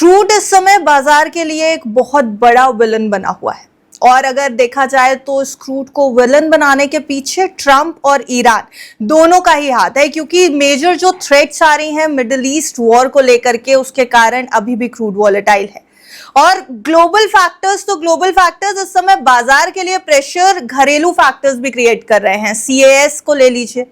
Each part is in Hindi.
क्रूड इस समय बाजार के लिए एक बहुत बड़ा विलन बना हुआ है। और अगर देखा जाए तो इस क्रूड को विलन बनाने के पीछे ट्रंप और ईरान दोनों का ही हाथ है, क्योंकि मेजर जो थ्रेट्स आ रही हैं मिडिल ईस्ट वॉर को लेकर के, उसके कारण अभी भी क्रूड वॉलेटाइल है। और ग्लोबल फैक्टर्स इस समय बाजार के लिए प्रेशर घरेलू फैक्टर्स भी क्रिएट कर रहे हैं। सीएएस को ले लीजिए,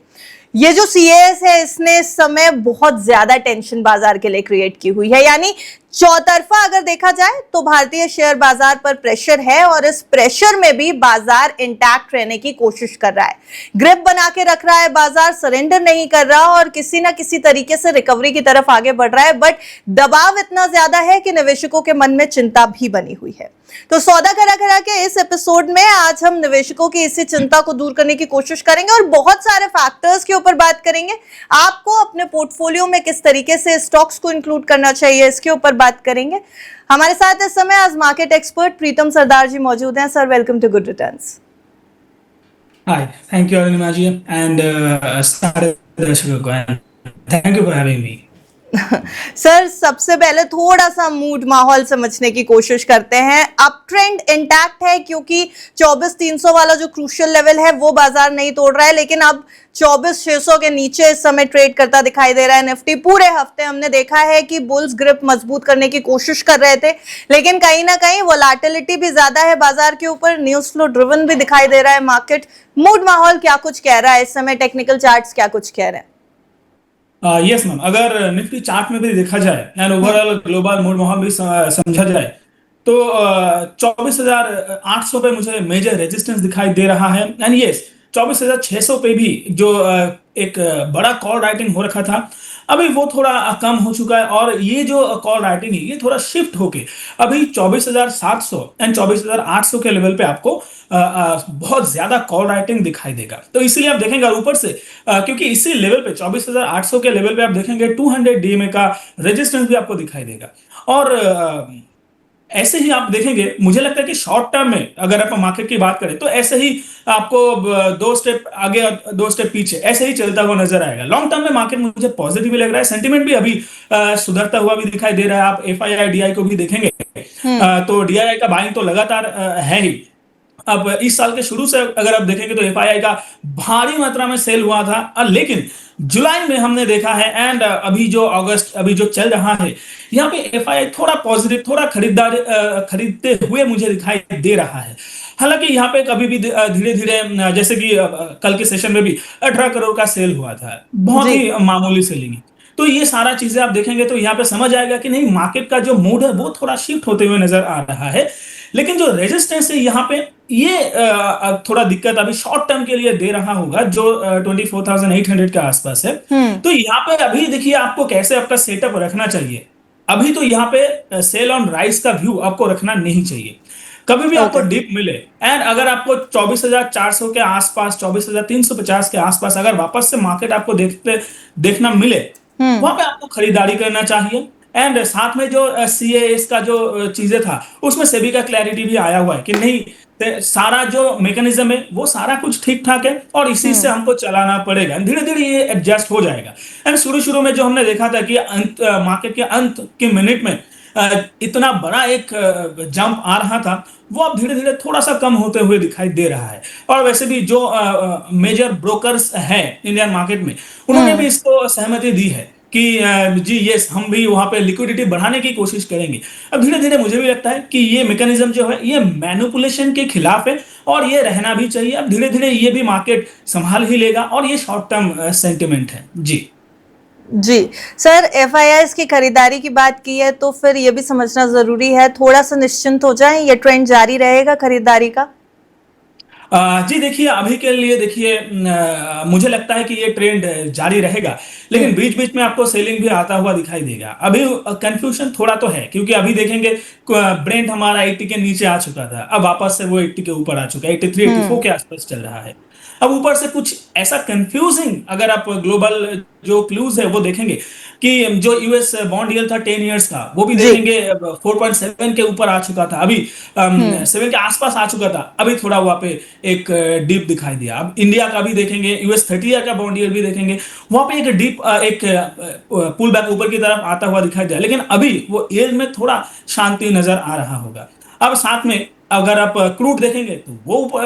ये जो सीएएस है इसने इस समय बहुत ज्यादा टेंशन बाजार के लिए क्रिएट की हुई है। यानी चौतरफा अगर देखा जाए तो भारतीय शेयर बाजार पर प्रेशर है और इस प्रेशर में भी बाजार इंटैक्ट रहने की कोशिश कर रहा है, ग्रिप बना के रख रहा है, बाजार सरेंडर नहीं कर रहा और किसी ना किसी तरीके से रिकवरी की तरफ आगे बढ़ रहा है। बट दबाव इतना ज्यादा है कि निवेशकों के मन में चिंता भी बनी हुई है। तो सौदा करा करा के इस एपिसोड में आज हम निवेशकों की इसी चिंता को दूर करने की कोशिश करेंगे और बहुत सारे फैक्टर्स के ऊपर बात करेंगे। आपको अपने पोर्टफोलियो में किस तरीके से स्टॉक्स को इंक्लूड करना चाहिए, इसके ऊपर बात करेंगे। हमारे साथ इस समय आज मार्केट एक्सपर्ट प्रीतम सरदार जी मौजूद हैं। Sir, welcome to Good Returns. Hi, thank you Arunima ji and सारे दर्शकों को thank you for having me. Sir, सबसे पहले थोड़ा सा मूड माहौल समझने की कोशिश करते हैं। अप ट्रेंड इंटैक्ट है क्योंकि 24,300 वाला जो क्रूशियल लेवल है वो बाजार नहीं तोड़ रहा है, लेकिन अब 24,600 के नीचे इस समय ट्रेड करता दिखाई दे रहा है। निफ्टी पूरे हफ्ते हमने देखा है कि बुल्स ग्रिप मजबूत करने की कोशिश कर रहे थे, लेकिन कहीं ना कहीं वोलेटिलिटी भी ज्यादा है बाजार के ऊपर, न्यूज फ्लो ड्रिवन भी दिखाई दे रहा है मार्केट। मूड माहौल क्या कुछ कह रहा है इस समय, टेक्निकल चार्ट्स क्या कुछ कह रहे हैं? यस मैम, अगर निफ्टी चार्ट में भी देखा जाए एंड ओवरऑल ग्लोबल मूड माहौल भी समझा जाए तो 24,800 पे मुझे मेजर रेजिस्टेंस दिखाई दे रहा है। एंड यस, 24,600 पे भी जो एक बड़ा कॉल राइटिंग हो रखा था, अभी वो थोड़ा कम हो चुका है और ये जो कॉल राइटिंग है ये थोड़ा शिफ्ट होके अभी 24,700 एंड 24,800 के लेवल पे आपको बहुत ज्यादा कॉल राइटिंग दिखाई देगा। तो इसीलिए आप देखेंगे ऊपर से क्योंकि इसी लेवल पे 24,800 के लेवल पे आप देखेंगे 200 डीएमए का रेजिस्टेंस भी आपको दिखाई देगा। और ऐसे ही आप देखेंगे, मुझे लगता है कि शॉर्ट टर्म में अगर आप मार्केट की बात करें तो ऐसे ही आपको 2 स्टेप आगे 2 स्टेप पीछे ऐसे ही चलता हुआ नजर आएगा। लॉन्ग टर्म में मार्केट मुझे पॉजिटिव लग रहा है, सेंटीमेंट भी अभी सुधरता हुआ भी दिखाई दे रहा है। आप एफआईआई डीआई को भी देखेंगे तो डीआई का बाइंग तो लगातार है ही। अब इस साल के शुरू से अगर आप देखेंगे तो एफआईआई का भारी मात्रा में सेल हुआ था, लेकिन जुलाई में हमने देखा है एंड अभी जो अगस्त अभी जो चल रहा है यहाँ पे एफआईआई थोड़ा पॉजिटिव, थोड़ा खरीदते हुए मुझे दिखाई दे रहा है। हालांकि यहाँ पे कभी भी धीरे धीरे, जैसे कि कल के सेशन में भी 18 करोड़ का सेल हुआ था, बहुत ही मामूली सेलिंग है। तो ये सारा चीजें आप देखेंगे तो यहाँ पे समझ आएगा कि नहीं, मार्केट का जो मूड है वो थोड़ा शिफ्ट होते हुए नजर आ रहा है। लेकिन जो रेजिस्टेंस है यहाँ पे ये थोड़ा दिक्कत अभी शॉर्ट टर्म के लिए दे रहा होगा, जो 24,800 के आसपास है। तो यहाँ पे अभी देखिए आपको कैसे आपका सेटअप रखना चाहिए। अभी तो यहाँ पे सेल ऑन राइज का व्यू आपको रखना नहीं चाहिए। कभी भी आपको डिप मिले एंड अगर आपको 24,400 के आसपास, 24,350 के आसपास अगर वापस से मार्केट आपको देखना मिले, वहां पे आपको खरीदारी करना चाहिए। एंड साथ में जो सीएएस का जो चीजें था उसमें सेबी का क्लैरिटी भी आया हुआ है कि नहीं, सारा जो मैकेनिज्म है वो सारा कुछ ठीक ठाक है और इसी से हमको चलाना पड़ेगा। धीरे धीरे ये एडजस्ट हो जाएगा। एंड शुरू में जो हमने देखा था कि मार्केट के अंत के मिनट में इतना बड़ा एक जंप आ रहा था, वो अब धीरे धीरे थोड़ा सा कम होते हुए दिखाई दे रहा है। और वैसे भी जो मेजर ब्रोकर्स हैं इंडियन मार्केट में, उन्होंने भी इसको सहमति दी है कि जी यस, हम भी वहां पे लिक्विडिटी बढ़ाने की कोशिश करेंगे। अब धीरे धीरे मुझे भी लगता है कि ये मैकेनिज्म जो है ये मैनिपुलेशन के खिलाफ है और ये रहना भी चाहिए। अब धीरे धीरे ये भी मार्केट संभाल ही लेगा और ये शॉर्ट टर्म सेंटिमेंट है। जी सर, एफआईआईस की खरीदारी की बात की है तो फिर ये भी समझना जरूरी है, थोड़ा सा निश्चिंत हो जाएं, ये ट्रेंड जारी रहेगा खरीदारी का? जी देखिए, अभी के लिए देखिए मुझे लगता है कि ये ट्रेंड जारी रहेगा, लेकिन बीच बीच में आपको सेलिंग भी आता हुआ दिखाई देगा। अभी कंफ्यूजन थोड़ा तो है क्योंकि अभी देखेंगे ब्रेंट हमारा 80 के नीचे आ चुका था, अब वापस से वो 80 के ऊपर आ चुका है, 83 84 के आसपास चल रहा है। अब ऊपर से कुछ ऐसा कंफ्यूजिंग, अगर आप ग्लोबल जो क्लूज है वो देखेंगे कि जो यूएस बॉन्ड यील्ड था 10 इयर्स का, वो भी देखेंगे 4.7 के ऊपर आ चुका था, अभी 7 के आसपास आ चुका था, अभी थोड़ा वहां पे एक डीप दिखाई दिया। अब इंडिया का भी देखेंगे, US 30 ईयर का बॉन्ड यील्ड भी देखेंगे, वहां पे एक डीप एक पुल बैक ऊपर की तरफ आता हुआ दिखाई दिया, लेकिन अभी वो यील्ड में थोड़ा शांति नजर आ रहा होगा। अब साथ में अगर आप क्रूड देखेंगे तो वो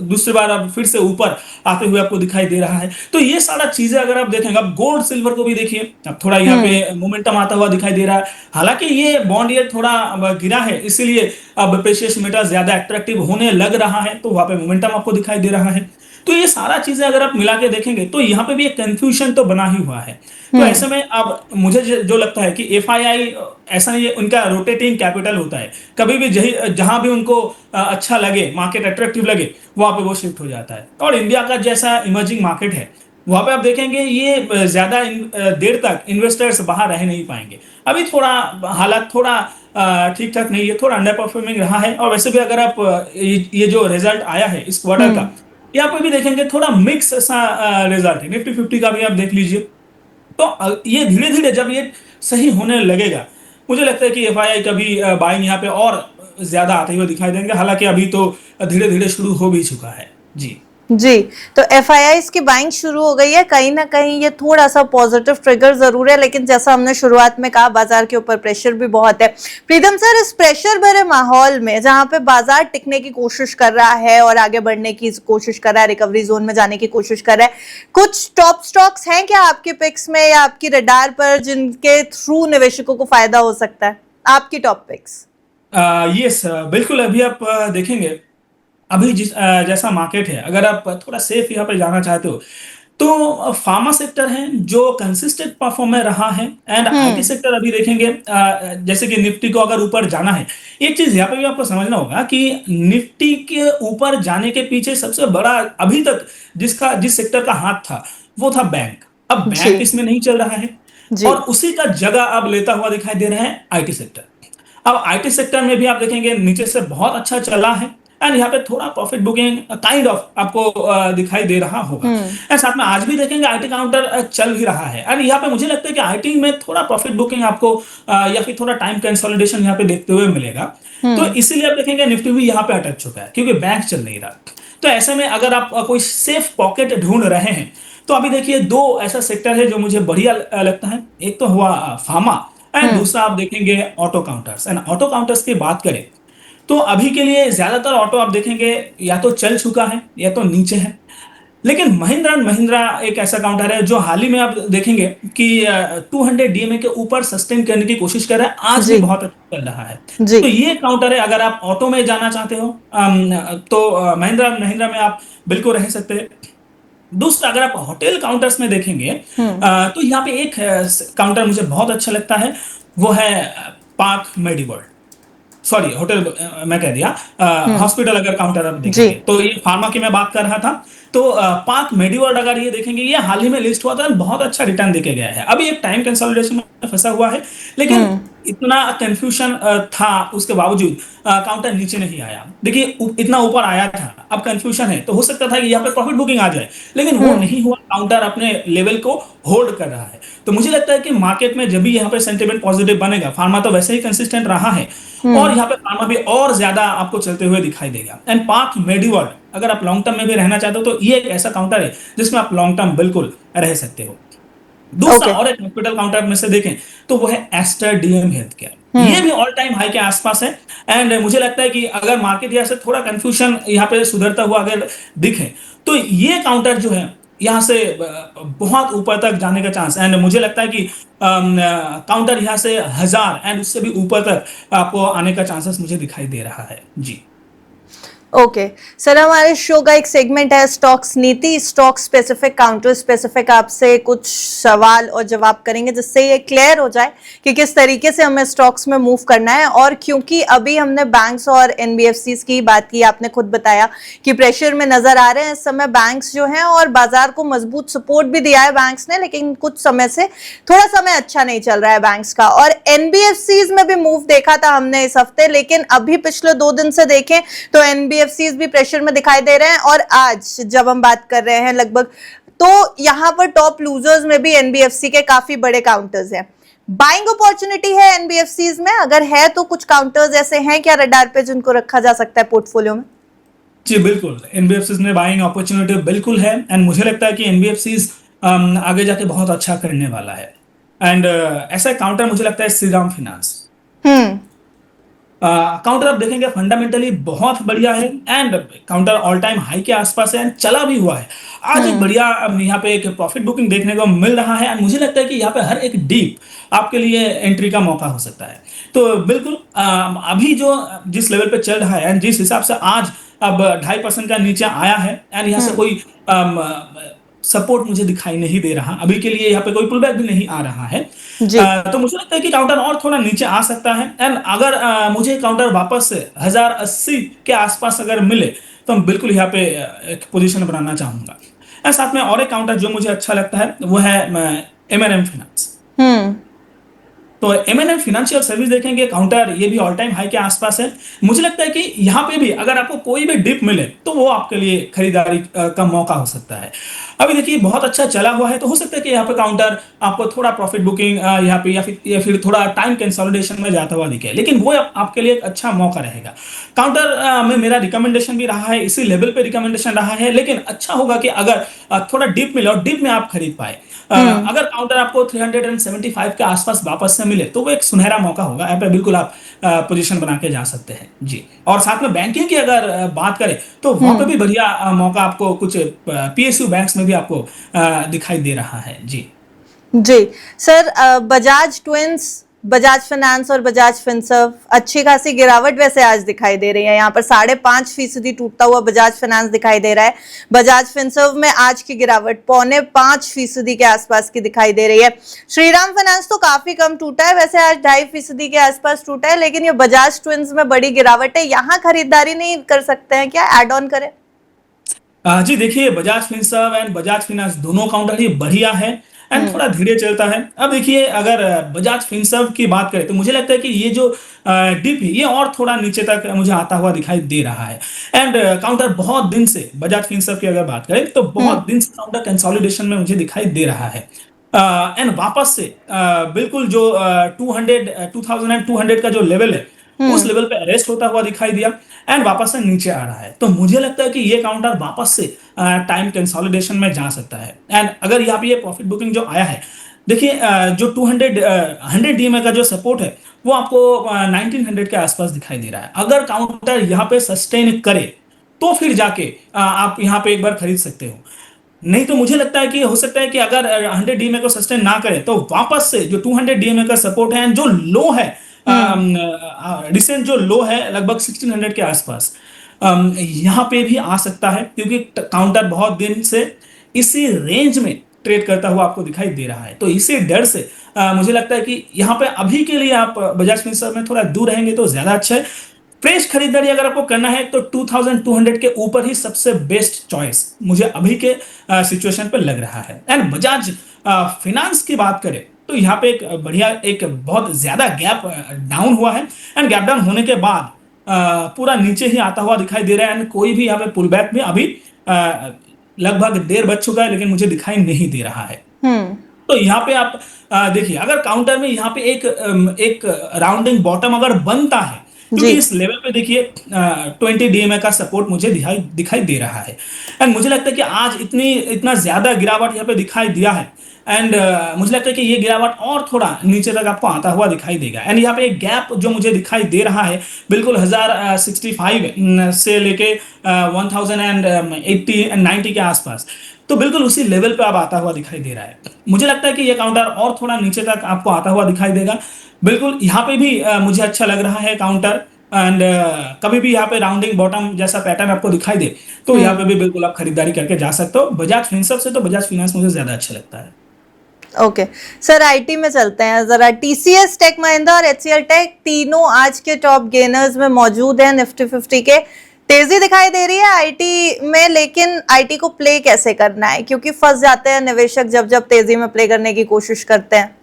दूसरी बार अब फिर से ऊपर आते हुए आपको दिखाई दे रहा है। तो ये सारा चीजें अगर आप देखेंगे, अब गोल्ड सिल्वर को भी देखिए, अब थोड़ा यहाँ पे मोमेंटम आता हुआ दिखाई दे रहा है। हालांकि ये बॉन्ड यील्ड थोड़ा अब गिरा है, इसीलिए अब प्रेशियस मेटल ज्यादा अट्रैक्टिव होने लग रहा है, तो वहां पे मोमेंटम आपको दिखाई दे रहा है। तो ये सारा चीजें अगर आप मिला के देखेंगे तो यहाँ पे भी एक कंफ्यूजन तो बना ही हुआ है। तो ऐसे में अब मुझे जो लगता है कि एफआईआई ऐसा नहीं है, उनका रोटेटिंग कैपिटल होता है, कभी भी जहां भी उनको अच्छा लगे, मार्केट अट्रैक्टिव लगे, वहां पे वो शिफ्ट हो जाता है। और इंडिया का जैसा इमर्जिंग मार्केट है, वहां पे आप देखेंगे ये ज्यादा देर तक इन्वेस्टर्स बाहर रह नहीं पाएंगे। अभी थोड़ा हालात थोड़ा ठीक ठाक नहीं है, थोड़ा अंडर परफॉर्मिंग रहा है। और वैसे भी अगर आप ये जो रिजल्ट आया है इस क्वार्टर का, यहाँ पे भी देखेंगे थोड़ा मिक्स सा रिजल्ट है। निफ्टी 50 का भी आप देख लीजिए। तो ये धीरे धीरे जब ये सही होने लगेगा, मुझे लगता है कि एफआईआई का भी बाइंग यहाँ पे और ज्यादा आते हुए दिखाई देंगे। हालांकि अभी तो धीरे धीरे शुरू हो भी चुका है। जी जी, तो एफआईआईज की बाइंग शुरू हो गई है। कहीं ना कहीं ये थोड़ा सा पॉजिटिव ट्रिगर जरूर है, लेकिन जैसा हमने शुरुआत में कहा, बाजार के ऊपर प्रेशर भी बहुत है। प्रीतम सर, इस प्रेशर भरे माहौल में जहां पे बाजार टिकने की कोशिश कर रहा है और आगे बढ़ने की कोशिश कर रहा है, रिकवरी जोन में जाने की कोशिश कर रहा है, कुछ टॉप स्टॉक्स हैं क्या आपके पिक्स में या आपकी रडार पर जिनके थ्रू निवेशकों को फायदा हो सकता है? आपकी टॉप पिक्स? यस, बिल्कुल। अभी आप देखेंगे, अभी जैसा मार्केट है, अगर आप थोड़ा सेफ यहाँ पे जाना चाहते हो तो फार्मा सेक्टर है जो कंसिस्टेंट परफॉर्मर रहा है। एंड आईटी सेक्टर अभी देखेंगे, जैसे कि निफ्टी को अगर ऊपर जाना है, एक चीज यहाँ पे भी आपको समझना होगा कि निफ्टी के ऊपर जाने के पीछे सबसे बड़ा अभी तक जिस सेक्टर का हाथ था, वो था बैंक। अब बैंक इसमें नहीं चल रहा है, और उसी का जगह अब लेता हुआ दिखाई दे रहा है आईटी सेक्टर। अब आईटी सेक्टर में भी आप देखेंगे नीचे से बहुत अच्छा चला है, एंड यहाँ पे थोड़ा प्रॉफिट बुकिंग काइंड ऑफ आपको दिखाई दे रहा होगा। एंड साथ में आज भी देखेंगे आईटी काउंटर चल भी रहा है, एंड यहाँ पे मुझे लगता है कि आईटी में थोड़ा प्रॉफिट बुकिंग आपको या फिर थोड़ा टाइम कंसोलिडेशन यहाँ पे देखते हुए मिलेगा। तो इसीलिए आप देखेंगे निफ्टी भी यहाँ पे अटक चुका है, क्योंकि बैंक चल नहीं रहा। तो ऐसे में अगर आप कोई सेफ पॉकेट ढूंढ रहे हैं, तो अभी देखिए दो ऐसा सेक्टर है जो मुझे बढ़िया लगता है। एक तो हुआ फार्मा, एंड दूसरा आप देखेंगे auto counters. And auto counters की बात करें तो अभी के लिए ज्यादातर ऑटो आप देखेंगे या तो चल चुका है या तो नीचे है। लेकिन महिंद्रा एंड महिंद्रा एक ऐसा काउंटर है जो हाल ही में आप देखेंगे कि 200 डीएमए के ऊपर सस्टेन करने की कोशिश कर रहा है, आज भी बहुत अच्छा चल रहा है। तो ये काउंटर है, अगर आप ऑटो में जाना चाहते हो तो महिंद्रा महिंद्रा में आप बिल्कुल रह सकते हैं। दूसरा, अगर आप होटल काउंटर्स में देखेंगे तो यहाँ पे एक काउंटर मुझे बहुत अच्छा लगता है, वो है पार्क मेडिवर्ल्ड। सॉरी, होटल मैं कह दिया, हॉस्पिटल अगर काउंटर आप देखेंगे तो ये फार्मा की मैं बात कर रहा था। तो पार्क मेडिवर्ल्ड अगर ये देखेंगे, ये हाल ही में लिस्ट हुआ था, बहुत अच्छा रिटर्न देके गया है। अभी एक टाइम कंसोलिडेशन में फंसा हुआ है, लेकिन इतना कंफ्यूजन था उसके बावजूद काउंटर नीचे नहीं आया। देखिए इतना ऊपर आया था, अब कंफ्यूजन है, तो हो सकता था कि यहाँ पे प्रॉफिट बुकिंग आ जाए, लेकिन वो नहीं हुआ। काउंटर अपने लेवल को होल्ड कर रहा है। तो मुझे लगता है कि मार्केट में जब भी यहाँ पे सेंटिमेंट पॉजिटिव बनेगा, फार्मा तो वैसे ही कंसिस्टेंट रहा है, और यहाँ पे फार्मा भी और ज्यादा आपको चलते हुए दिखाई देगा। एंड पार्क मेडिवर्ल्ड अगर आप लॉन्ग टर्म में भी रहना चाहते हो तो ये एक ऐसा काउंटर है जिसमें आप लॉन्ग टर्म बिल्कुल रह सकते हो। दूसरा और एक हॉस्पिटल काउंटर में से देखें तो वो है एस्टर डीएम हेल्थ केयर। ये भी ऑल टाइम हाई के आसपास है, एंड मुझे लगता है कि अगर मार्केट यहाँ से थोड़ा कंफ्यूजन यहाँ पे सुधरता हुआ अगर दिखे, तो ये काउंटर जो है यहाँ से बहुत ऊपर तक जाने का चांस। एंड मुझे लगता है कि काउंटर यहाँ से 1000 एंड उससे भी ऊपर तक आपको आने का चांसेस मुझे दिखाई दे रहा है। जी ओके सर, हमारे शो का एक सेगमेंट है स्टॉक्स नीति। स्टॉक स्पेसिफिक, काउंटर स्पेसिफिक आपसे कुछ सवाल और जवाब करेंगे, जिससे ये क्लियर हो जाए कि किस तरीके से हमें स्टॉक्स में मूव करना है। और क्योंकि अभी हमने बैंक्स और एनबीएफसीज की बात की, आपने खुद बताया कि प्रेशर में नजर आ रहे हैं इस समय बैंक्स जो हैं, और बाजार को मजबूत सपोर्ट भी दिया है बैंक्स ने, लेकिन कुछ समय से थोड़ा समय अच्छा नहीं चल रहा है बैंक्स का। और एनबीएफसीज में भी मूव देखा था हमने इस हफ्ते, लेकिन अभी पिछले 2 दिन से देखें तो एनबीएफसीज भी प्रेशर में दिखाई दे रहे हैं। और आज जब हम बात कर रहे हैं लगभग, तो यहां पर टॉप लूजर्स में भी एनबीएफसी के काफी बड़े काउंटर्स हैं। बाइंग अपॉर्चुनिटी है एनबीएफसीज में? अगर है तो कुछ काउंटर्स ऐसे हैं क्या रडार पे जिनको रखा जा सकता है पोर्टफोलियो में? जी बिल्कुल, एनबीएफसीज में बाइंग अपॉर्चुनिटी बिल्कुल है एंड मुझे लगता है कि एनबीएफसीज आगे जाके बहुत अच्छा करने वाला है एंड ऐसा काउंटर मुझे लगता है श्रीराम फाइनेंस। हम्म। काउंटर आप देखेंगे फंडामेंटली बहुत बढ़िया है and counter all time high के आसपास है एंड चला भी हुआ है। आज एक हम्म। बढ़िया यहाँ पे एक प्रॉफिट बुकिंग देखने को मिल रहा है एंड मुझे लगता है कि यहाँ पे हर एक डीप आपके लिए एंट्री का मौका हो सकता है। तो बिल्कुल अभी जो जिस लेवल पे चल रहा है एंड जिस हिसाब से आज अब 2.5% का नीचे आया है एंड यहाँ से हम्म। कोई सपोर्ट मुझे दिखाई नहीं दे रहा, अभी के लिए यहाँ पे कोई पुल बैक भी नहीं आ रहा है। जी। तो मुझे लगता है कि काउंटर और थोड़ा नीचे आ सकता है एंड अगर मुझे काउंटर वापस से 1080 के आसपास अगर मिले तो मैं बिल्कुल यहाँ पे एक पोजीशन बनाना चाहूंगा। एंड साथ में और एक काउंटर जो मुझे अच्छा लगता है वो है एमएनएम फाइनेंस। हम्म। तो एमएनएम फाइनेंशियल सर्विस देखेंगे काउंटर ये भी ऑल टाइम हाई के आसपास है। मुझे लगता है कि यहाँ पे भी अगर आपको कोई भी डिप मिले तो वो आपके लिए खरीदारी का मौका हो सकता है। अभी देखिए बहुत अच्छा चला हुआ है तो हो सकता है कि यहाँ पे काउंटर आपको थोड़ा प्रॉफिट बुकिंग यहाँ पे या फिर थोड़ा टाइम कंसोलिडेशन में जाता हुआ दिखे, लेकिन वो आपके लिए एक अच्छा मौका रहेगा। काउंटर में मेरा रिकमेंडेशन भी रहा है, इसी लेवल पे रिकमेंडेशन रहा है, लेकिन अच्छा होगा कि अगर थोड़ा डीप मिले और डीप में आप खरीद पाए। हम्म। अगर काउंटर आपको 375 के आसपास वापस से मिले तो वो एक सुनहरा मौका होगा, यहाँ पे बिल्कुल आप पोजीशन बना के जा सकते हैं जी। और साथ में बैंकिंग की अगर बात करें तो वहां पे हम्म। भी बढ़िया मौका आपको कुछ पीएसयू बैंक्स में भी आपको दिखाई दे रहा है जी। जी। Sir, Bajaj twins, Bajaj finance और बजाज फिनसर्व अच्छी खासी गिरावट वैसे आज दिखाई दे रही है। यहाँ पर 5.5% टूटता हुआ बजाज फाइनेंस दिखाई दे रहा है। बजाज फिनसर्व में आज की गिरावट 4.25% के आसपास की दिखाई दे रही है। श्रीराम फाइनेंस तो काफी कम टूटा है, वैसे आज 2.5% के आसपास टूटा है, लेकिन ये बजाज ट्विंस में बड़ी गिरावट है। यहाँ खरीदारी नहीं कर सकते हैं क्या, एड ऑन करें? जी देखिए Bajaj Finserv and Bajaj finance दोनों काउंटर ही बढ़िया है एंड हम्म। थोड़ा धीरे चलता है। अब देखिए अगर बजाज फिनसर्व की बात करें तो मुझे लगता है कि ये जो डिप है ये और थोड़ा नीचे तक मुझे आता हुआ दिखाई दे रहा है एंड काउंटर बहुत दिन से बजाज फिनसर्व की अगर बात करें तो हम्म। बहुत दिन से काउंटर कंसोलिडेशन में मुझे दिखाई दे रहा है एंड वापस से बिल्कुल जो 2200 का जो लेवल है उस हम्म। लेवल पे अरेस्ट होता हुआ दिखाई दिया एंड वापस से नीचे आ रहा है। तो मुझे लगता है कि ये काउंटर वापस से टाइम कंसोलिडेशन में जा सकता है एंड अगर यहाँ पे ये प्रॉफिट बुकिंग जो आया है देखिए जो 100 डीएमए का जो सपोर्ट है वो आपको 1900 के आसपास दिखाई दे रहा है। अगर काउंटर यहाँ पे सस्टेन करे तो फिर जाके आप यहाँ पे एक बार खरीद सकते हो, नहीं तो मुझे लगता है कि हो सकता है कि अगर 100 डीएमए को सस्टेन ना करे तो वापस से जो 200 डीएमए का सपोर्ट है जो लो है हम्म। रिसेंट जो लो है लगभग 1600 के आसपास यहाँ पे भी आ सकता है क्योंकि काउंटर बहुत दिन से इसी रेंज में ट्रेड करता हुआ आपको दिखाई दे रहा है। तो इसी डर से मुझे लगता है कि यहाँ पे अभी के लिए आप बजाज फिनसर्व में थोड़ा दूर रहेंगे तो ज्यादा अच्छा है। फ्रेश खरीदारी अगर आपको करना है तो 2200 के ऊपर ही सबसे बेस्ट चॉइस मुझे अभी के सिचुएशन पे लग रहा है। एंड बजाज फिनांस की बात करें तो यहाँ पे एक बढ़िया एक बहुत ज्यादा गैप डाउन हुआ है एंड गैप डाउन होने के बाद पूरा नीचे ही आता हुआ दिखाई दे रहा है एंड कोई भी यहाँ पे पुल बैक में अभी लगभग देर बज चुका है लेकिन मुझे दिखाई नहीं दे रहा है। हम्म। तो यहाँ पे आप देखिए अगर काउंटर में यहाँ पे एक राउंडिंग बॉटम अगर बनता है जी। क्योंकि इस लेवल पे देखिए 20 डीएमए का सपोर्ट मुझे दिखाई दिखाई दे रहा है एंड मुझे लगता है कि आज इतना ज्यादा गिरावट यहाँ पे दिखाई दिया है एंड मुझे लगता है कि ये गिरावट और थोड़ा नीचे तक आपको आता हुआ दिखाई देगा एंड यहाँ पे एक गैप जो मुझे दिखाई दे रहा है बिल्कुल 1065 से लेके 1080 एंड 90 के आसपास, तो बिल्कुल उसी लेवल पे अब आता हुआ दिखाई दे रहा है। मुझे लगता है कि ये काउंटर और थोड़ा नीचे तक आपको आता हुआ दिखाई देगा। बिल्कुल यहाँ पे भी मुझे अच्छा लग रहा है काउंटर एंड कभी भी यहाँ पे राउंडिंग बॉटम जैसा पैटर्न आपको दिखाई दे तो यहाँ पे भी बिल्कुल आप खरीदारी करके जा सकते हो। बजाज फिनसर्व से तो बजाज फिनांस मुझे ज्यादा अच्छा लगता है। ओके सर, आईटी में चलते हैं जरा। टीसीएस, टेक महिंद्रा और एचसीएल टेक तीनों आज के टॉप गेनर्स में मौजूद हैं। निफ्टी 50 के तेजी दिखाई दे रही है आईटी में, लेकिन आईटी को प्ले कैसे करना है, क्योंकि फंस जाते हैं निवेशक जब जब तेजी में प्ले करने की कोशिश करते हैं।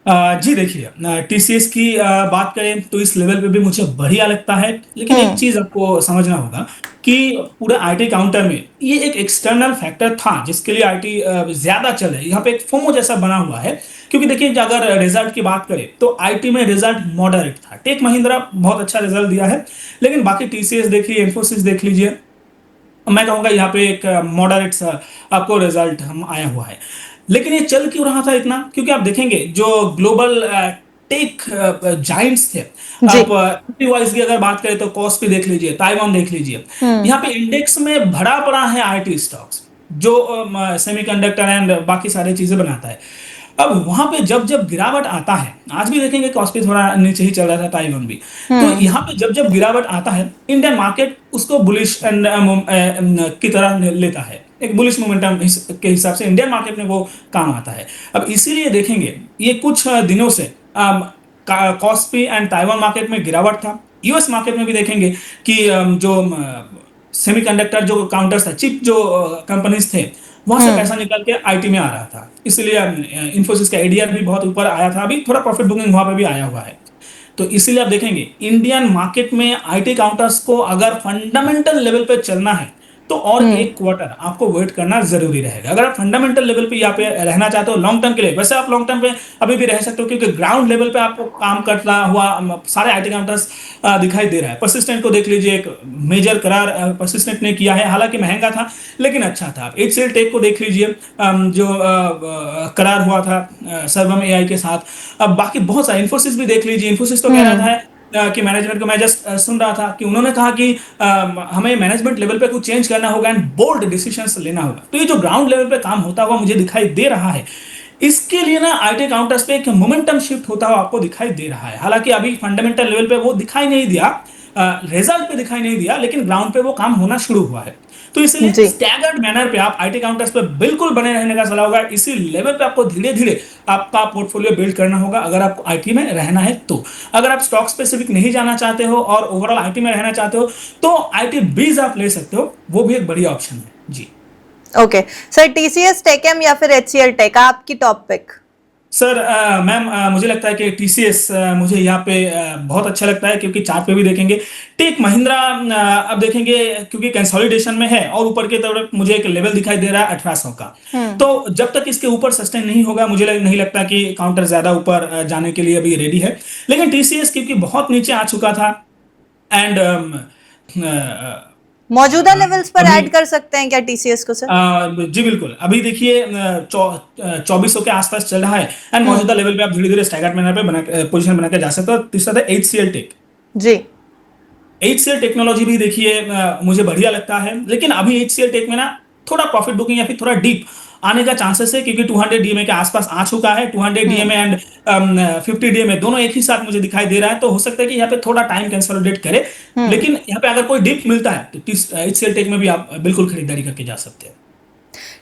जी देखिए टीसीएस की बात करें तो इस लेवल पे भी मुझे बढ़िया लगता है, लेकिन एक चीज आपको समझना होगा कि पूरे आईटी काउंटर में ये एक एक्सटर्नल फैक्टर था जिसके लिए आईटी ज्यादा चले। यहाँ पे एक फोमो जैसा बना हुआ है क्योंकि देखिए कि अगर रिजल्ट की बात करें तो आईटी में रिजल्ट मॉडरेट था। टेक महिंद्रा बहुत अच्छा रिजल्ट दिया है, लेकिन बाकी टीसीएस देखिए, इंफोसिस देख लीजिए, मैं कहूंगा यहाँ पे एक मॉडरेट सा आपको रिजल्ट हम आया हुआ है। लेकिन ये चल क्यों रहा था इतना? क्योंकि आप देखेंगे जो ग्लोबल टेक जाइंट्स थे, जी। आप वाइज की अगर बात करें तो कॉस्पी देख लीजिए, ताइवान देख लीजिए, हम्म। यहाँ पे इंडेक्स में भरा पड़ा है आईटी स्टॉक्स, जो सेमीकंडक्टर एंड बाकी सारी चीजें बनाता है। अब वहां पे जब जब गिरावट आता है, आज भी देखेंगे कॉस्पी थोड़ा नीचे ही चल रहा था, ताइवान भी, तो हम्म। यहाँ पे जब जब गिरावट आता है, इंडियन मार्केट उसको बुलिश की तरह लेता है, एक बुलिश मोमेंटम के हिसाब से इंडियन मार्केट में वो काम आता है। अब इसीलिए देखेंगे ये कुछ दिनों से कॉस्पी एंड ताइवान मार्केट में गिरावट था। यूएस मार्केट में भी देखेंगे कि जो सेमीकंडक्टर जो काउंटर्स था, चिप जो कंपनीज थे, वहां से हम्म। पैसा निकल के आईटी में आ रहा था, इसलिए इंफोसिस का एडीआर भी बहुत ऊपर आया था, अभी थोड़ा प्रॉफिट बुकिंग वहां पे भी आया हुआ है। तो इसीलिए आप देखेंगे इंडियन मार्केट में आईटी काउंटर्स को अगर फंडामेंटल लेवल पे चलना है तो और हम्म। एक क्वार्टर आपको वेट करना जरूरी रहेगा। अगर आप फंडामेंटल लेवल पे यहाँ पे रहना चाहते हो लॉन्ग टर्म के लिए, वैसे आप लॉन्ग टर्म पे अभी भी रह सकते हो, क्योंकि ग्राउंड लेवल पे आपको काम करता हुआ सारे आईटी काउंटर्स दिखाई दे रहा है। परसिस्टेंट को देख लीजिए, एक मेजर करार परसिस्टेंट ने किया है, हालांकि महंगा था लेकिन अच्छा था। आप एचसीएल टेक को देख लीजिए, जो करार हुआ था सर्वम एआई के साथ। अब बाकी बहुत सारे, इंफोसिस भी देख लीजिए, इंफोसिस तो कह रहा हम्म। था कि मैनेजमेंट को, मैं जस्ट सुन रहा था कि उन्होंने कहा कि हमें मैनेजमेंट लेवल पे कुछ चेंज करना होगा एंड बोल्ड डिसीजंस लेना होगा। तो ये जो ग्राउंड लेवल पे काम होता हुआ मुझे दिखाई दे रहा है, इसके लिए ना आईटी काउंटर्स पे एक मोमेंटम शिफ्ट होता हुआ आपको दिखाई दे रहा है। हालांकि अभी फंडामेंटल लेवल पे वो दिखाई नहीं दिया, रिजल्ट पे दिखाई नहीं दिया, लेकिन ग्राउंड पे वो काम होना शुरू हुआ है। तो इसलिए जी। स्टैगर्ड मैनर पे आप आईटी काउंटर्स पे बिल्कुल बने रहने का सलाह होगा। इसी लेवल पे आपको धीरे धीरे आपका पोर्टफोलियो बिल्ड करना होगा अगर आपको आईटी में रहना है तो। अगर आप स्टॉक स्पेसिफिक नहीं जाना चाहते हो और ओवरऑल आईटी में रहना चाहते हो तो आईटी बीज आप ले सकते हो, वो भी एक बढ़िया ऑप्शन है जी। ओके सर, टीसीएस टेकएम या फिर एचसीएल टेक, आपकी टॉप पिक? सर मैम, मुझे लगता है कि टीसीएस मुझे यहाँ पे बहुत अच्छा लगता है, क्योंकि चार्ट पे भी देखेंगे टेक महिंद्रा अब देखेंगे, क्योंकि कंसोलिडेशन में है और ऊपर की तरफ मुझे एक लेवल दिखाई दे रहा है 1800 का। हम्म। तो जब तक इसके ऊपर सस्टेन नहीं होगा, मुझे नहीं लगता कि काउंटर ज्यादा ऊपर जाने के लिए अभी रेडी है। लेकिन टीसीएस क्योंकि बहुत नीचे आ चुका था एंड मौजूदा लेवल्स पर अभी ऐड कर सकते हैं क्या टीसीएस को सर? जी बिल्कुल, अभी देखिए 2400 के आसपास चल रहा है एंड हम्म। मौजूदा लेवल पे आप धीरे धीरे स्टैगर्ड मैनर पे बना पोजीशन बना के जा सकते हो। तीसरा था एचसीएल टेक। जी। एचसीएल टेक्नोलॉजी भी देखिए मुझे बढ़िया लगता है, लेकिन अभी एचसीएल टेक में ना थोड़ा प्रॉफिट बुकिंग या फिर थोड़ा डीप आने का चांसेस है, क्योंकि 200 डीएमए के आसपास आ चुका है। 200 हम्म। डीएमए एंड 50 डीएमए दोनों एक ही साथ मुझे दिखाई दे रहा है, तो हो सकता है कि यहाँ पे थोड़ा टाइम कंसोलिडेट करे। हम्म। लेकिन यहाँ पे अगर कोई डिप मिलता है तो एचसीएल टेक में भी आप बिल्कुल खरीदारी करके जा सकते हैं।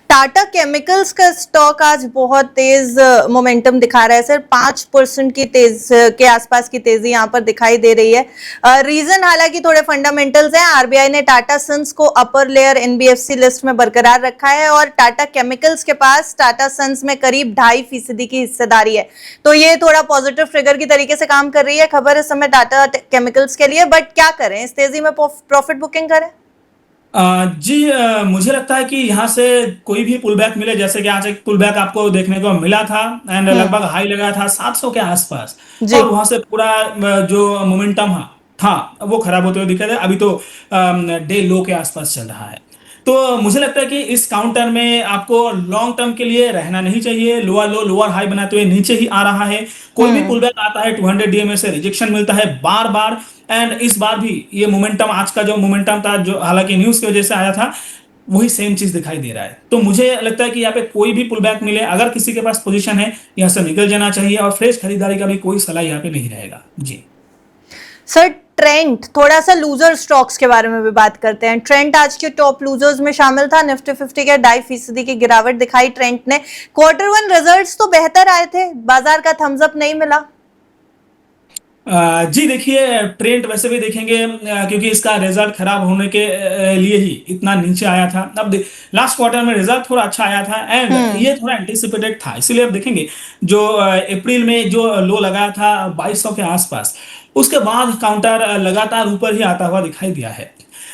टाटा केमिकल्स का स्टॉक आज बहुत तेज मोमेंटम दिखा रहा है सर, 5% की तेज के आसपास की तेजी यहां पर दिखाई दे रही है। रीजन हालांकि थोड़े फंडामेंटल्स हैं। आरबीआई ने टाटा सन्स को अपर लेयर एनबीएफसी लिस्ट में बरकरार रखा है और टाटा केमिकल्स के पास टाटा सन्स में करीब 2.5% की हिस्सेदारी है। तो ये थोड़ा पॉजिटिव ट्रिगर की तरीके से काम कर रही है खबर इस समय टाटा केमिकल्स के लिए। बट क्या करें, इस तेजी में प्रॉफिट बुकिंग करें? जी, मुझे लगता है कि यहाँ से कोई भी पुल बैक मिले, जैसे कि आज एक पुल बैक आपको देखने को मिला था एंड हम्म। लगभग हाई लगा था 700 के आसपास, जी। और वहां से पूरा जो मोमेंटम था वो खराब होते हुए दिखा था। अभी तो डे लो के आसपास चल रहा है। तो मुझे लगता है कि इस काउंटर में आपको लॉन्ग टर्म के लिए रहना नहीं चाहिए। लोअर लो लोअर हाई बनाते हुए नीचे ही आ रहा है। कोई भी हम्म। पुल बैक आता है 200 डीएमए से रिजेक्शन मिलता है बार बार, एंड इस बार भी ये मोमेंटम, आज का जो मोमेंटम था, जो हालांकि न्यूज की वजह से आया था, वही सेम चीज दिखाई दे रहा है। तो मुझे लगता है कि यहाँ पे कोई भी पुल बैक मिले, अगर किसी के पास पोजीशन है, यहाँ से निकल जाना चाहिए और फ्रेश खरीदारी का भी कोई सलाह यहाँ पे नहीं रहेगा जी। सर ट्रेंड, थोड़ा सा लूजर स्टॉक्स के बारे में भी बात करते हैं। ट्रेंड आज के टॉप लूजर्स में शामिल था। निफ्टी 50 के 2.5% की गिरावट दिखाई ट्रेंड ने। Q1 रिजल्ट्स तो बेहतर आए थे, बाजार का थम्स अप नहीं मिला। जी देखिए, ट्रेंड वैसे भी देखेंगे क्योंकि इसका रिजल्ट खराब होने के लिए ही इतना नीचे आया था। अब लास्ट क्वार्टर में रिजल्ट थोड़ा अच्छा आया था एंड हम्म। ये थोड़ा एंटिसिपेटेड था, इसीलिए अब देखेंगे जो अप्रैल में जो लो लगाया था 2200 के आसपास, उसके बाद काउंटर लगातार ऊपर ही आता हुआ दिखाई दिया है।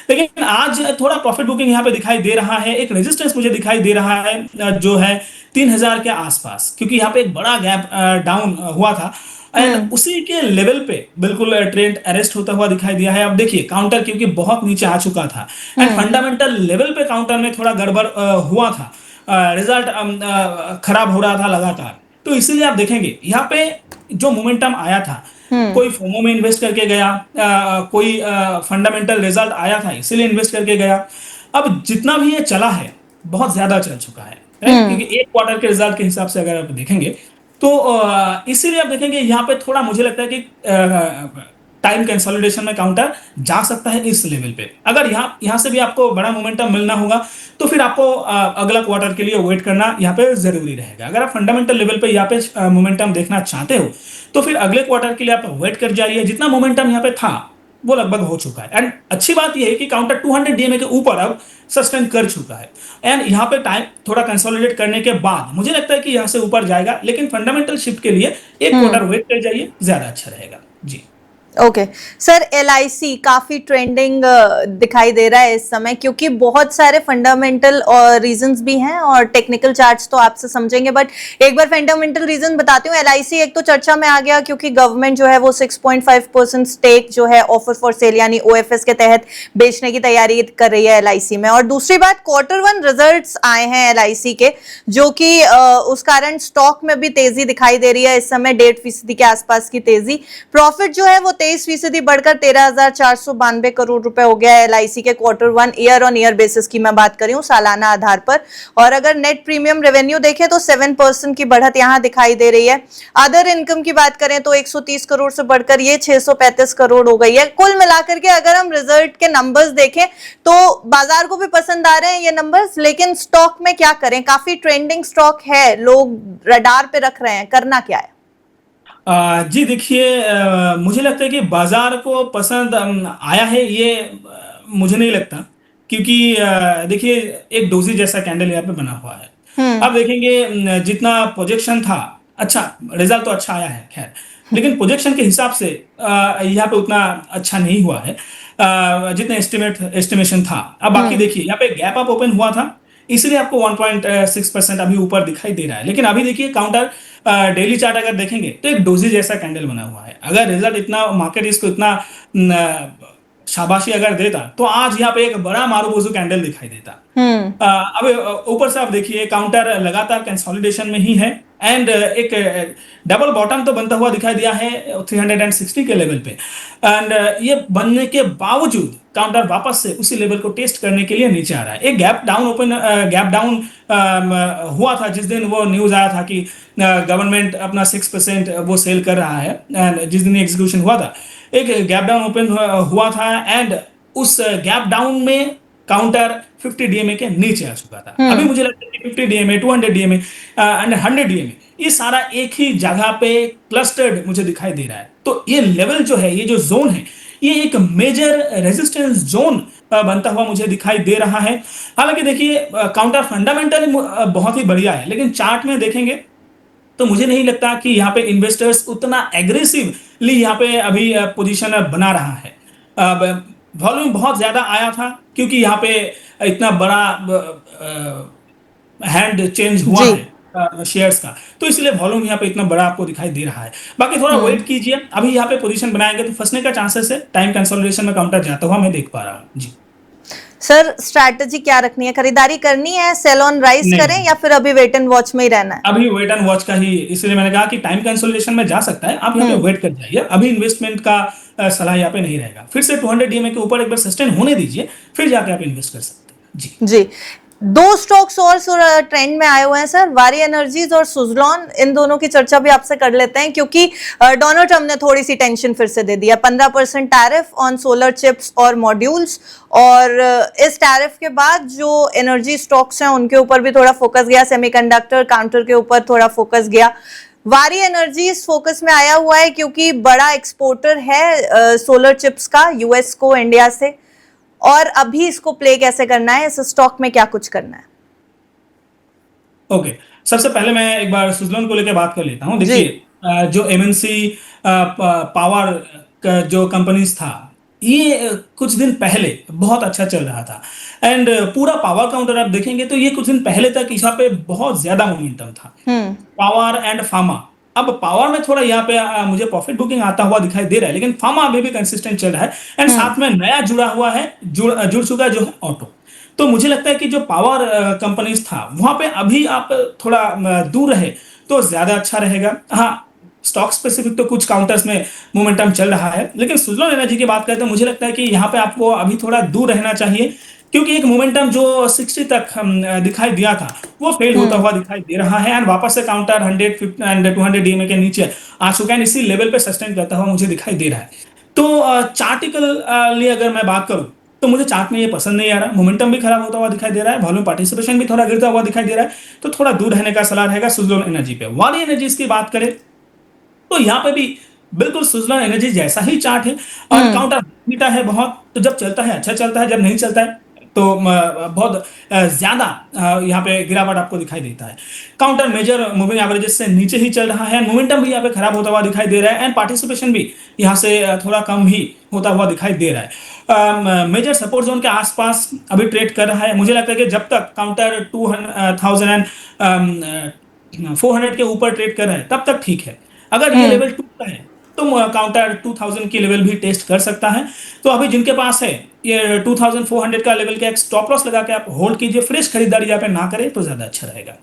लेकिन आज थोड़ा प्रॉफिट बुकिंग यहाँ पे दिखाई दे रहा है। एक रेजिस्टेंस मुझे दिखाई दे रहा है जो है 3000 के आसपास, क्योंकि यहाँ पे एक बड़ा गैप डाउन हुआ था एंड उसी के लेवल पे बिल्कुल ट्रेंड अरेस्ट होता हुआ दिखाई दिया है। अब देखिए काउंटर क्योंकि बहुत नीचे आ चुका था एंड फंडामेंटल लेवल पे काउंटर में थोड़ा गड़बड़ हुआ था, रिजल्ट खराब हो रहा था लगातार। तो इसीलिए आप देखेंगे यहाँ पे जो मोमेंटम आया था, कोई फोमो में इन्वेस्ट करके गया, कोई फंडामेंटल रिजल्ट आया था इसीलिए इन्वेस्ट करके गया। अब जितना भी ये चला है बहुत ज्यादा चल चुका है, राइट? क्योंकि एक क्वार्टर के रिजल्ट के हिसाब से अगर आप देखेंगे तो इसीलिए आप देखेंगे यहाँ पे थोड़ा मुझे लगता है कि टाइम कंसोलिडेशन में काउंटर जा सकता है इस लेवल पे। अगर यहाँ से भी आपको बड़ा मोमेंटम मिलना होगा तो फिर आपको अगला क्वार्टर के लिए वेट करना यहाँ पे जरूरी रहेगा। अगर आप फंडामेंटल लेवल पे यहाँ पे मोमेंटम देखना चाहते हो तो फिर अगले क्वार्टर के लिए आप वेट कर जाइए। जितना मोमेंटम यहाँ पे था वो लगभग हो चुका है एंड अच्छी बात यह है कि काउंटर 200 डीएमए के ऊपर अब सस्टेन कर चुका है एंड यहाँ पे टाइम थोड़ा कंसोलिडेट करने के बाद मुझे लगता है कि यहाँ से ऊपर जाएगा, लेकिन फंडामेंटल शिफ्ट के लिए एक क्वार्टर वेट कर जाइए, ज्यादा अच्छा रहेगा। जी ओके सर, LIC काफी ट्रेंडिंग दिखाई दे रहा है इस समय, क्योंकि बहुत सारे फंडामेंटल और रीजंस भी हैं और टेक्निकल चार्ट्स तो आपसे समझेंगे, बट एक बार फंडामेंटल रीजन बताती हूँ। LIC एक तो चर्चा में आ गया क्योंकि गवर्नमेंट जो है वो 6.5% स्टेक जो है ऑफर फॉर सेल यानी OFS के तहत बेचने की तैयारी कर रही है LIC में। और दूसरी बात, Q1 रिजल्ट्स आए हैं LIC के, जो कि उस कारण स्टॉक में भी तेजी दिखाई दे रही है इस समय, 1.5% के आसपास की तेजी। प्रॉफिट जो है वो 23% बढ़कर 13,492 करोड़ रुपए हो गया है LIC के Q1 year on year basis की मैं बात कर रही हूँ, सालाना आधार पर। और अगर नेट प्रीमियम रेवेन्यू देखें तो 7% की बढ़त यहाँ दिखाई दे रही है। अदर इनकम की बात करें तो 130 करोड़ से बढ़कर ये 635 करोड़ हो गई है। कुल मिलाकर के अगर हम रिजल्ट के नंबर्स देखें तो बाजार को भी पसंद आ रहे हैं ये नंबर्स, लेकिन स्टॉक में क्या करें? काफी ट्रेंडिंग स्टॉक है, लोग रडार पे रख रहे हैं, करना क्या है? जी देखिए, मुझे लगता है कि बाजार को पसंद आया है ये, मुझे नहीं लगता, क्योंकि देखिए एक डोजी जैसा कैंडल यहाँ पे बना हुआ है। अब देखेंगे जितना प्रोजेक्शन था, अच्छा रिजल्ट तो अच्छा आया है खैर, लेकिन प्रोजेक्शन के हिसाब से यहाँ पे उतना अच्छा नहीं हुआ है जितना एस्टिमेशन था। अब बाकी देखिए यहाँ पे गैप अप ओपन हुआ था, इसलिए आपको 1.6% अभी ऊपर दिखाई दे रहा है। लेकिन अभी देखिए काउंटर डेली चार्ट अगर देखेंगे तो एक डोजी जैसा कैंडल बना हुआ है। अगर रिजल्ट इतना, मार्केट इसको इतना शाबाशी अगर देता तो आज यहाँ पे एक बड़ा मारूबोजू कैंडल दिखाई देता। अब ऊपर से आप देखिए काउंटर लगातार कंसोलिडेशन में ही है एंड एक डबल बॉटम तो बनता हुआ दिखाई दिया है 360 के लेवल पे एंड ये बनने के बावजूद काउंटर वापस से उसी लेवल को टेस्ट करने के लिए नीचे आ रहा है। एक गैप डाउन हुआ था जिस दिन वो न्यूज आया था कि गवर्नमेंट अपना 6% वो सेल कर रहा है एंड जिस दिन एग्जीक्यूशन हुआ था एक गैप डाउन ओपन हुआ था एंड उस गैप डाउन में काउंटर 50 डीएमए के नीचे आ चुका था। अभी मुझे लगता है कि 50 डीएमए, 200 डीएमए एंड 100 डीएमए ये सारा एक ही जगह पे क्लस्टर्ड मुझे दिखाई दे रहा है। तो ये लेवल जो है, ये जो जोन है, ये एक मेजर रेजिस्टेंस जोन बनता हुआ मुझे दिखाई दे रहा है। हालांकि देखिए काउंटर फंडामेंटल बहुत ही बढ़िया है, लेकिन चार्ट में देखेंगे तो मुझे नहीं लगता कि यहाँ पे इन्वेस्टर्स उतना एग्रेसिवली यहाँ पे अभी पोजीशन बना रहा है। वॉल्यूम बहुत ज्यादा आया था क्योंकि यहाँ पे इतना बड़ा हैंड चेंज हुआ है शेयर्स का, तो इसलिए वॉल्यूम यहाँ पे इतना बड़ा आपको दिखाई दे रहा है। बाकी थोड़ा वेट कीजिए, अभी यहाँ पे पोजीशन बनाएंगे तो फंसने का चांसेस है। टाइम कंसोलिडेशन में काउंटर जाता हुआ मैं देख पा रहा हूँ। जी सर, स्ट्रैटेजी क्या रखनी है? खरीदारी करनी है, सेल ऑन राइज करें या फिर अभी वेट एंड वॉच में ही रहना है? अभी वेट एंड वॉच का ही, इसलिए मैंने कहा कि टाइम कंसोलिडेशन में जा सकता है, आप यहाँ पे वेट कर जाइए। अभी इन्वेस्टमेंट का सलाह यहाँ पे नहीं रहेगा। फिर से 200 डीएमए के ऊपर एक बार सस्टेन होने दीजिए, फिर जाके आप इन्वेस्ट कर सकते हैं। जी दो स्टॉक्स और ट्रेंड में आए हुए हैं सर, वारी एनर्जीज और सुजलॉन। इन दोनों की चर्चा भी आपसे कर लेते हैं क्योंकि डोनाल्ड ट्रम्प ने थोड़ी सी टेंशन फिर से दे दिया। 15% टैरिफ ऑन सोलर चिप्स और मॉड्यूल्स, और इस टैरिफ के बाद जो एनर्जी स्टॉक्स हैं उनके ऊपर भी थोड़ा फोकस गया, सेमीकंडक्टर काउंटर के ऊपर थोड़ा फोकस गया। वारी एनर्जीज फोकस में आया हुआ है क्योंकि बड़ा एक्सपोर्टर है सोलर चिप्स का यूएस को इंडिया से, और अभी इसको प्ले कैसे करना है, इस स्टॉक में क्या कुछ करना है? ओके, सबसे पहले मैं एक बार सुजलॉन को लेकर बात कर लेता हूं। देखिए जो एमएनसी पावर का जो कंपनीज था ये कुछ दिन पहले बहुत अच्छा चल रहा था एंड पूरा पावर काउंटर आप देखेंगे तो ये कुछ दिन पहले तक यहाँ पे बहुत ज्यादा मोमेंटम था, हम्म। Power and pharma. अब पावर में थोड़ा यहाँ पे मुझे प्रॉफिट बुकिंग आता हुआ दिखाई दे रहा है, लेकिन फार्मा अभी भी कंसिस्टेंट चल रहा है एंड हम्म। साथ में नया जुड़ा हुआ है, जुड़ चुका है जो है ऑटो। तो मुझे लगता है कि जो पावर कंपनीज था वहां पे अभी आप थोड़ा दूर रहे तो ज्यादा अच्छा रहेगा। हाँ, स्टॉक स्पेसिफिक तो कुछ काउंटर्स में मोमेंटम चल रहा है, लेकिन सुजलॉन एनर्जी की बात करें तो मुझे लगता है कि यहाँ पे आपको अभी थोड़ा दूर रहना चाहिए, क्योंकि एक मोमेंटम जो 60 तक दिखाई दिया था वो फेल होता हम्म। हुआ दिखाई दे रहा है एंड वापस से काउंटर 150 एंड 200 डीएमए के नीचे आ चुका है, इसी लेवल पे सस्टेन करता हुआ मुझे दिखाई दे रहा है। तो चार्टिकल लिए अगर मैं बात करूं तो मुझे चार्ट में ये पसंद नहीं आ रहा, मोमेंटम भी खराब होता हुआ दिखाई दे रहा है, वॉल्यूम पार्टिसिपेशन भी थोड़ा गिरता हुआ दिखाई दे रहा है, तो थोड़ा दूर रहने का सलाह रहेगा सुजलॉन एनर्जी पे। वाली एनर्जीज की बात करें तो यहाँ पे भी बिल्कुल सुजलॉन एनर्जी जैसा ही चार्ट है और हम्म। काउंटर मीठा है बहुत, तो जब चलता है अच्छा चलता है, जब नहीं चलता है तो बहुत ज्यादा यहाँ पे गिरावट आपको दिखाई देता है। काउंटर मेजर मूविंग एवरेजेस से नीचे ही चल रहा है, मोमेंटम भी यहाँ पे खराब होता हुआ दिखाई दे रहा है एंड पार्टिसिपेशन भी यहाँ से थोड़ा कम ही होता हुआ दिखाई दे रहा है। मेजर सपोर्ट जोन के आसपास अभी ट्रेड कर रहा है, मुझे लगता है कि जब तक काउंटर 400 के ऊपर ट्रेड कर रहा है तब तक ठीक है। अगर ये हम्म। लेवल टूटता है तो काउंटर 2000 की लेवल भी टेस्ट कर सकता है। तो अभी जिनके पास है ये 2400 का लेवल का एक स्टॉप लॉस लगा के आप होल्ड कीजिए, फ्रेश खरीदारी यहाँ पे ना करें तो ज्यादा अच्छा रहेगा।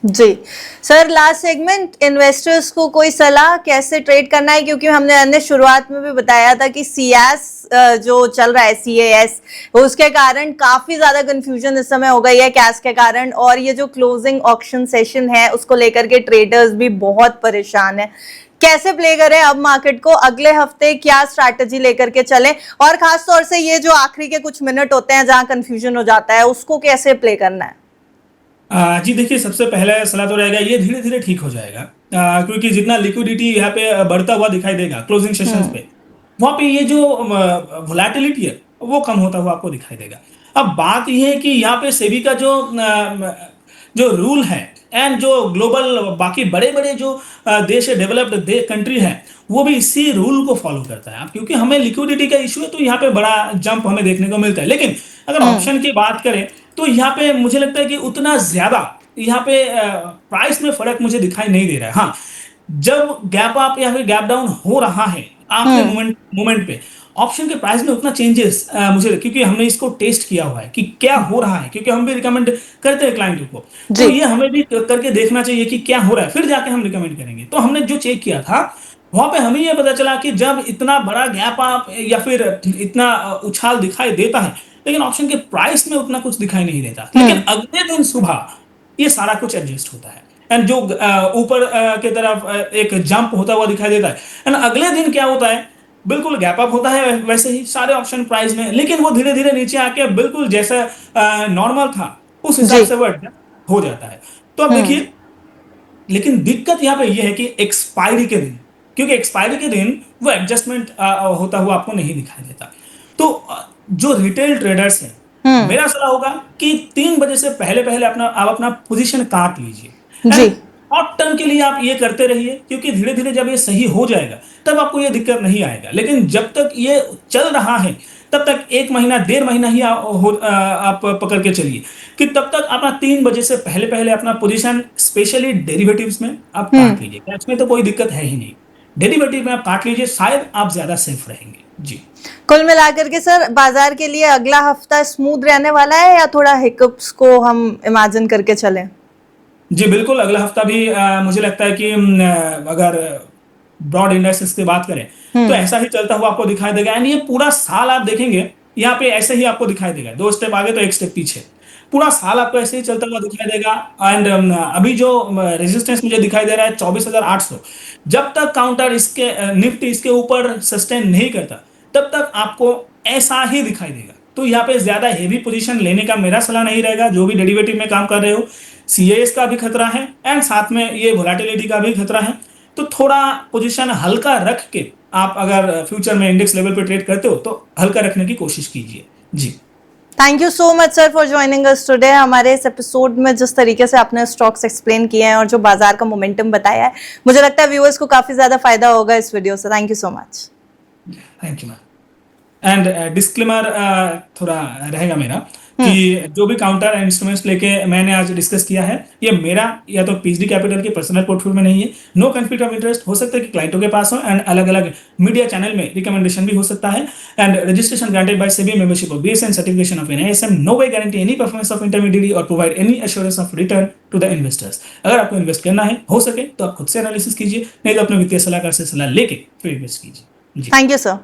जी सर, लास्ट सेगमेंट, इन्वेस्टर्स को कोई सलाह कैसे ट्रेड करना है, क्योंकि हमने शुरुआत में भी बताया था कि सीएस जो चल रहा है, सीएस, उसके कारण काफी ज्यादा कंफ्यूजन इस समय हो गई है कैश के कारण, और ये जो क्लोजिंग ऑक्शन सेशन है उसको लेकर के ट्रेडर्स भी बहुत परेशान है। कैसे प्ले करें अब मार्केट को, अगले हफ्ते क्या स्ट्रैटेजी लेकर के चलें, और खास तौर से ये जो आखिरी के कुछ मिनट होते हैं जहां कंफ्यूजन हो जाता है उसको कैसे प्ले करना है? जी देखिए, सबसे पहला सलाह तो रहेगा ये धीरे धीरे ठीक हो जाएगा, क्योंकि जितना लिक्विडिटी यहाँ पे बढ़ता हुआ दिखाई देगा क्लोजिंग सेशंस हम्म। पे, वहां पे ये जो वोलेटिलिटी है वो कम होता हुआ आपको दिखाई देगा। अब बात ये है कि यहाँ पे सेबी का जो रूल है एंड जो ग्लोबल बाकी बड़े बड़े जो देश है, डेवलप्ड कंट्री है, वो भी इसी रूल को फॉलो करता है। अब क्योंकि हमें लिक्विडिटी का इशू है तो यहाँ पे बड़ा जंप हमें देखने को मिलता है, लेकिन अगर हम्म। ऑप्शन की बात करें तो यहाँ पे मुझे लगता है कि उतना ज्यादा यहाँ पे प्राइस में फर्क मुझे दिखाई नहीं दे रहा है। हाँ, जब गैप अप या फिर गैप डाउन हो रहा है आखिरी हम्म। मोमेंट पे ऑप्शन के प्राइस में उतना चेंजेस मुझे, क्योंकि हमने इसको टेस्ट किया हुआ है कि क्या हो रहा है, क्योंकि हम भी रिकमेंड करते हैं क्लाइंट को, तो जी। ये हमें भी करके देखना चाहिए कि क्या हो रहा है, फिर जाके हम रिकमेंड करेंगे। तो हमने जो चेक किया था वहां पे हमें ये पता चला कि जब इतना बड़ा गैप अप या फिर इतना उछाल दिखाई देता है, लेकिन ऑप्शन के प्राइस में उतना कुछ दिखाई नहीं देता, लेकिन हम्म। अगले दिन सुबह ये सारा कुछ एडजस्ट होता है एंड जो ऊपर की तरफ एक जंप होता हुआ दिखाई देता है एंड अगले दिन क्या होता है, बिल्कुल गैप अप होता है वैसे ही सारे ऑप्शन प्राइस में, लेकिन वो धीरे धीरे नीचे आके बिल्कुल जैसा नॉर्मल था उस हिसाब जी। से वो adjust हो जाता है। तो अब हम्म। देखिए, लेकिन दिक्कत यहाँ पे ये है कि एक्सपायरी के दिन, क्योंकि एक्सपायरी के दिन वो एडजस्टमेंट होता हुआ आपको नहीं दिखाई देता। तो जो रिटेल ट्रेडर्स हैं, हम्म। मेरा सलाह होगा कि 3 बजे से पहले पहले आप अपना पोजीशन काट लीजिए जी। एंड शॉर्ट टर्म के लिए आप ये करते रहिए, क्योंकि धीरे धीरे जब ये सही हो जाएगा तब आपको ये दिक्कत नहीं आएगा, लेकिन जब तक ये चल रहा है तब तक 1 महीना 1.5 महीना ही आप पकड़ के चलिए कि तब तक अपना 3 बजे से पहले पहले अपना पोजीशन स्पेशली डेरिवेटिव्स में आप काट हम्म। लीजिए। कैश में तो कोई दिक्कत है ही नहीं, डेरिवेटिव में आप काट लीजिए, शायद आप ज्यादा सेफ रहेंगे। जी कुल मिलाकर के सर, बाजार के लिए अगला हफ्ता स्मूथ रहने वाला है या थोड़ा हिकअप्स को हम इमेजिन करके चलें? जी बिल्कुल, अगला हफ्ता भी मुझे लगता है कि अगर ब्रॉड इंडेक्सेस की बात करें तो हम्म। ऐसा ही चलता हुआ आपको दिखाई देगा एंड ये पूरा साल आप देखेंगे यहाँ पे ऐसे ही आपको दिखाई देगा, 2 स्टेप आगे तो 1 स्टेप पीछे, पूरा साल आपको ऐसे ही चलता हुआ दिखाई देगा। एंड अभी जो रेजिस्टेंस मुझे दिखाई दे रहा है 24,800, जब तक काउंटर इसके निफ्टी इसके ऊपर सस्टेन नहीं करता तब तक आपको ऐसा ही दिखाई देगा। तो यहाँ पे ज्यादा हेवी पोजीशन लेने का मेरा सलाह नहीं रहेगा, जो भी डेरिवेटिव में काम कर रहे हो। सीएस का भी खतरा है एंड साथ में ये वोलेटिलिटी का भी खतरा है, तो थोड़ा पोजीशन हल्का रख के आप अगर फ्यूचर में इंडेक्स लेवल पे ट्रेड करते हो तो हल्का रखने की कोशिश कीजिए। जी thank you so much sir for joining us today. हमारे इस एपिसोड में जिस तरीके से आपने स्टॉक्स एक्सप्लेन किए हैं और जो बाजार का मोमेंटम बताया है, मुझे लगता है व्यूअर्स को काफी ज्यादा फायदा होगा इस वीडियो से। Thank you so much. Thank you ma'am. And disclaimer थोड़ा रहेगा मेरा कि जो भी काउंटर इंस्ट्रूमेंट्स लेके मैंने आज डिस्कस किया है, ये मेरा या तो पीएचडी कैपिटल के पर्सनल पोर्टफोलियो में नहीं है। नो कॉन्फ्लिक्ट ऑफ इंटरेस्ट हो सकता है कि क्लाइंटों के पास हो, एंड अलग अलग मीडिया चैनल में रिकमेंडेशन भी हो सकता है, and registration granted by SEBI, membership of BSE and certification of NISM. No way guarantee any performance of intermediary or provide any assurance of return to the investors. अगर आपको इन्वेस्ट करना है, हो सके तो आप खुद से एनालिसिस कीजिए, नहीं तो अपने वित्तीय सलाहकार से सलाह लेके फिर इन्वेस्ट कीजिए। Thank you sir.